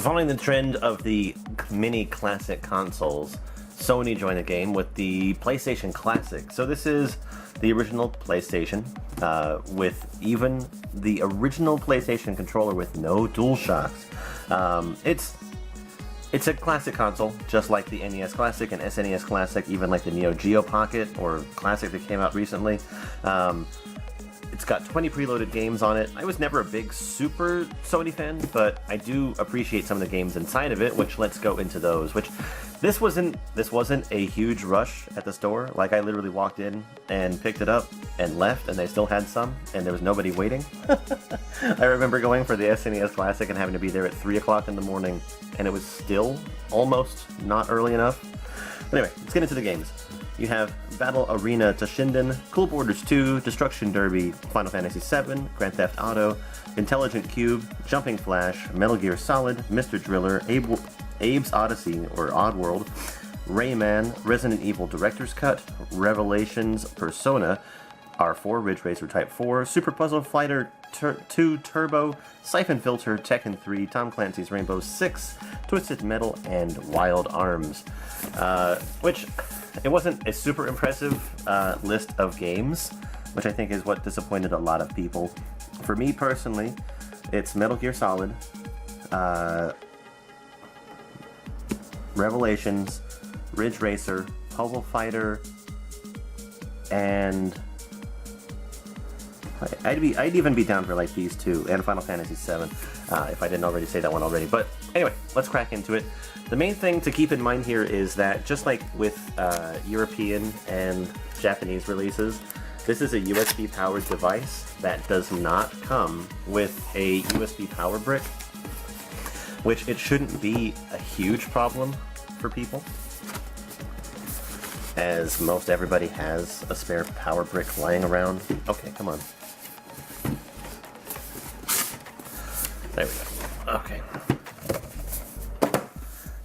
So following the trend of the mini classic consoles, Sony joined the game with the PlayStation Classic. So this is the original PlayStation with even the original PlayStation controller with no DualShocks. It's a classic console, just like the NES Classic and SNES Classic, even like the Neo Geo Pocket or Classic that came out recently. It's got 20 preloaded games on it. I was never a big super Sony fan, but I do appreciate some of the games inside of it, which let's go into those. Which this wasn't a huge rush at the store. Like I literally walked in and picked it up and left, and they still had some, and there was nobody waiting. I remember going for the SNES Classic and having to be there at 3 o'clock in the morning, and it was still almost not early enough. But anyway, let's get into the games. You have Battle Arena Toshinden, Cool Borders 2, Destruction Derby, Final Fantasy VII, Grand Theft Auto, Intelligent Cube, Jumping Flash, Metal Gear Solid, Mr. Driller, Abe's Odyssey or Oddworld, Rayman, Resident Evil Director's Cut, Revelations, Persona, R4, Ridge Racer Type 4, Super Puzzle Fighter 2 Turbo, Siphon Filter, Tekken 3, Tom Clancy's Rainbow Six, Twisted Metal, and Wild Arms. Which, it wasn't a super impressive list of games, which I think is what disappointed a lot of people. For me personally, it's Metal Gear Solid, Revelations, Ridge Racer, Puzzle Fighter, and I'd even be down for like these two, and Final Fantasy VII, if I didn't already say that one already. But anyway, let's crack into it. The main thing to keep in mind here is that just like with European and Japanese releases, this is a USB powered device that does not come with a USB power brick, which it shouldn't be a huge problem for people, as most everybody has a spare power brick lying around. Okay, come on. There we go. Okay.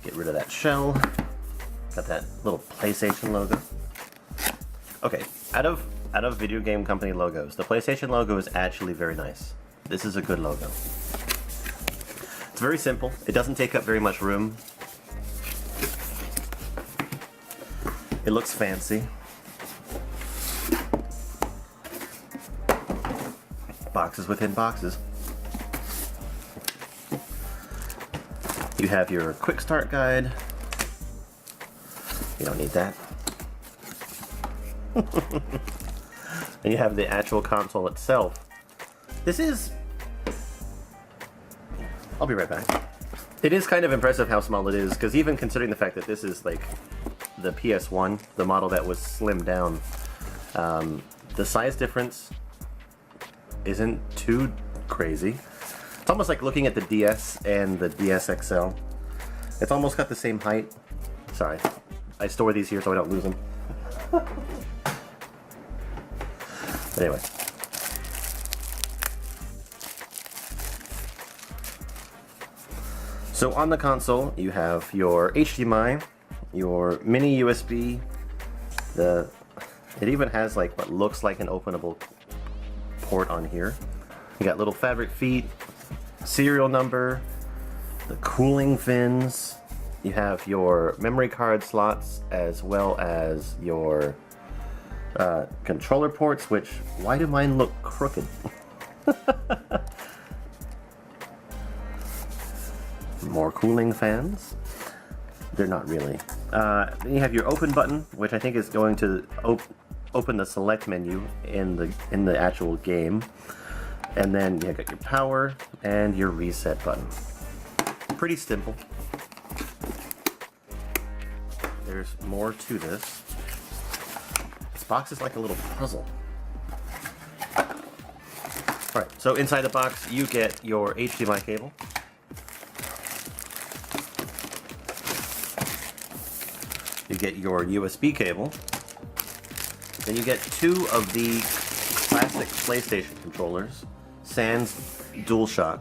Get rid of that shell. Got that little PlayStation logo. Okay, out of video game company logos, the PlayStation logo is actually very nice. This is a good logo. It's very simple. It doesn't take up very much room. It looks fancy. Boxes within boxes. You have your quick start guide. You don't need that. And you have the actual console itself. This is... I'll be right back. It is kind of impressive how small it is, because even considering the fact that this is like the PS1, the model that was slimmed down, the size difference isn't too crazy. It's almost like looking at the DS and the DS XL. It's almost got the same height. Sorry, I store these here so I don't lose them. But anyway. So on the console, you have your HDMI, your mini USB, it even has like what looks like an openable port on here. You got little fabric feet, serial number, the cooling fins, you have your memory card slots as well as your controller ports, which, why do mine look crooked? More cooling fans. They're not really. Then you have your open button, which I think is going to open the select menu in the actual game. And then you got your power and your reset button. Pretty simple. There's more to this. This box is like a little puzzle. Alright, so inside the box you get your HDMI cable. You get your USB cable. Then you get two of the classic PlayStation controllers, sans DualShock.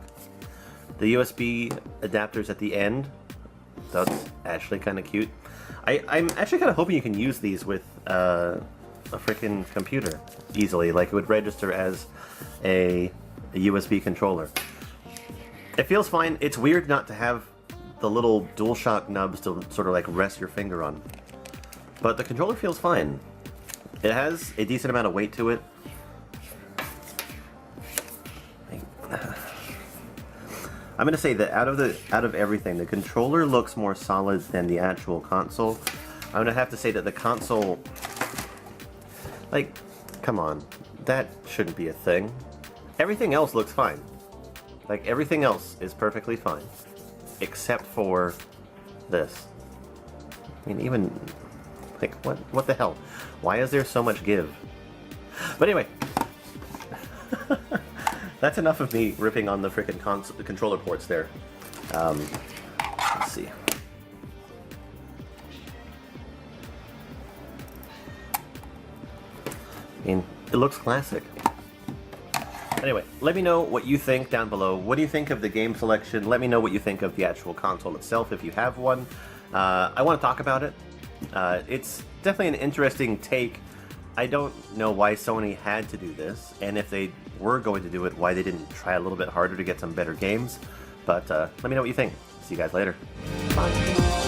The USB adapters at the end, that's actually kind of cute. I'm actually kind of hoping you can use these with a freaking computer easily, like it would register as a USB controller. It feels fine. It's weird not to have the little DualShock nubs to sort of like rest your finger on. But the controller feels fine. It has a decent amount of weight to it. I'm gonna say that out of everything, the controller looks more solid than the actual console. I'm gonna have to say that the console, like, come on, that shouldn't be a thing. Everything else looks fine. Like, everything else is perfectly fine, except for this. I mean, even, like, what the hell? Why is there so much give? But anyway. That's enough of me ripping on the frickin' controller ports there. Let's see. I mean, it looks classic. Anyway, let me know what you think down below. What do you think of the game selection? Let me know what you think of the actual console itself, if you have one. I want to talk about it. It's definitely an interesting take. I don't know why Sony had to do this, and if they were going to do it, why they didn't try a little bit harder to get some better games. But let me know what you think. See you guys later. Bye.